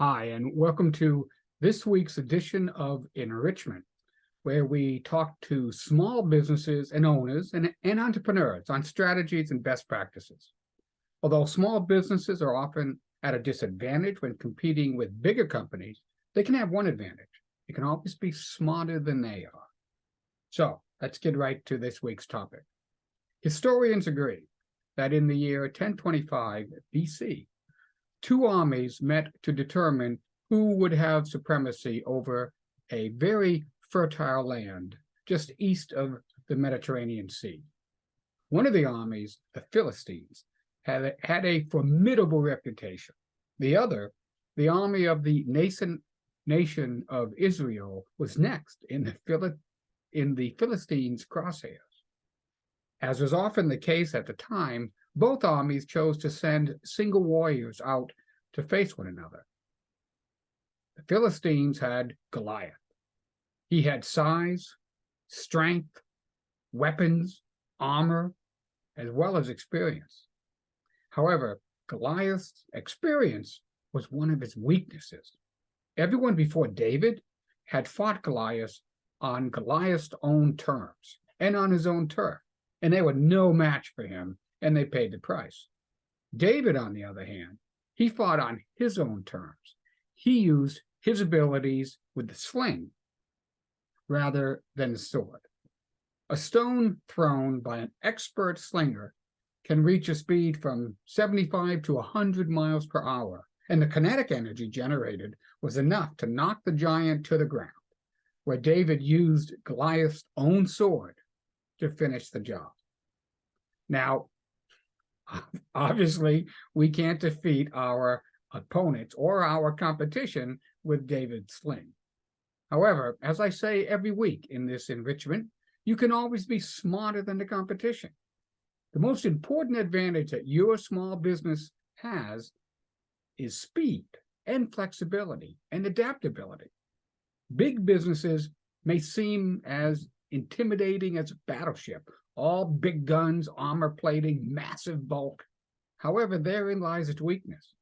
Hi, and welcome to this week's edition of Enrichment, where we talk to small businesses and owners and entrepreneurs on strategies and best practices. Although small businesses are often at a disadvantage when competing with bigger companies, they can have one advantage. They can always be smarter than they are. So let's get right to this week's topic. Historians agree that in the year 1025 BC, two armies met to determine who would have supremacy over a very fertile land just east of the Mediterranean Sea. One of the armies, the Philistines, had a formidable reputation. The other, the army of the nation of Israel, was next in the Philistines' crosshairs. As was often the case at the time, both armies chose to send single warriors out to face one another. The Philistines had Goliath. He had size, strength, weapons, armor, as well as experience. However, Goliath's experience was one of his weaknesses. Everyone before David had fought Goliath on Goliath's own terms and on his own turf, and they were no match for him, and they paid the price. David, on the other hand, he fought on his own terms. He used his abilities with the sling rather than the sword. A stone thrown by an expert slinger can reach a speed from 75 to 100 miles per hour, and the kinetic energy generated was enough to knock the giant to the ground, where David used Goliath's own sword to finish the job. Now, obviously, we can't defeat our opponents or our competition with David's sling. However, as I say every week in this enrichment, you can always be smarter than the competition. The most important advantage that your small business has is speed and flexibility and adaptability. Big businesses may seem as intimidating as a battleship, all big guns, armor plating, massive bulk. However, therein lies its weakness.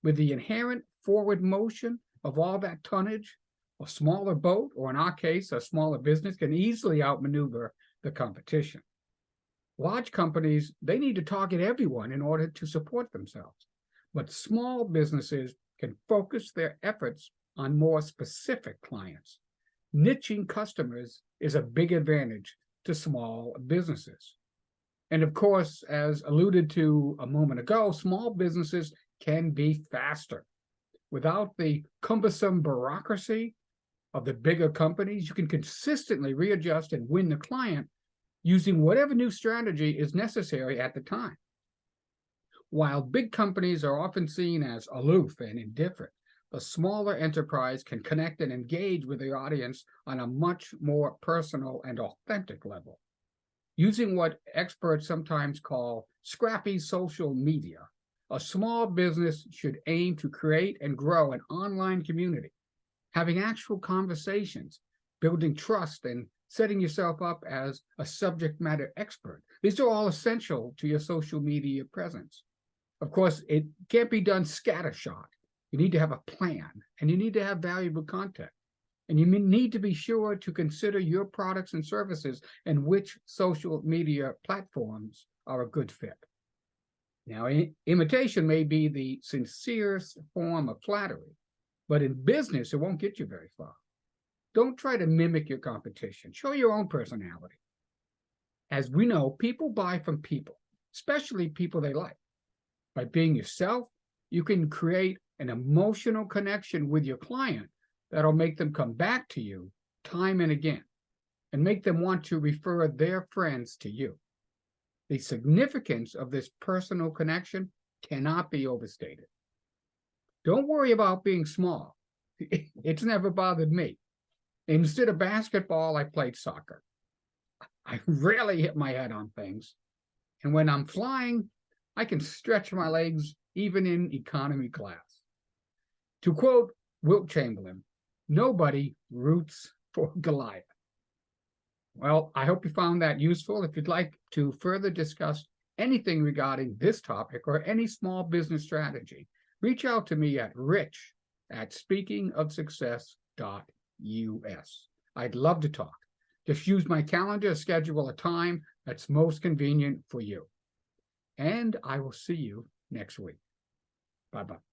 With the inherent forward motion of all that tonnage, a smaller boat, or in our case, a smaller business, can easily outmaneuver the competition. Large companies, they need to target everyone in order to support themselves. But small businesses can focus their efforts on more specific clients. Niching customers is a big advantage to small businesses. And of course, as alluded to a moment ago, small businesses can be faster. Without the cumbersome bureaucracy of the bigger companies, you can consistently readjust and win the client using whatever new strategy is necessary at the time. While big companies are often seen as aloof and indifferent, a smaller enterprise can connect and engage with the audience on a much more personal and authentic level. Using what experts sometimes call scrappy social media, a small business should aim to create and grow an online community, having actual conversations, building trust, and setting yourself up as a subject matter expert. These are all essential to your social media presence. Of course, it can't be done scattershot. You need to have a plan, and you need to have valuable content. And you need to be sure to consider your products and services and which social media platforms are a good fit. Now, imitation may be the sincerest form of flattery, but in business, it won't get you very far. Don't try to mimic your competition. Show your own personality. As we know, people buy from people, especially people they like. By being yourself, you can create an emotional connection with your client that'll make them come back to you time and again and make them want to refer their friends to you. The significance of this personal connection cannot be overstated. Don't worry about being small. It's never bothered me. Instead of basketball, I played soccer. I rarely hit my head on things. And when I'm flying, I can stretch my legs even in economy class. To quote Wilt Chamberlain, nobody roots for Goliath. Well, I hope you found that useful. If you'd like to further discuss anything regarding this topic or any small business strategy, reach out to me at rich at speakingofsuccess.us. I'd love to talk. Just use my calendar to schedule a time that's most convenient for you. And I will see you next week. Bye-bye.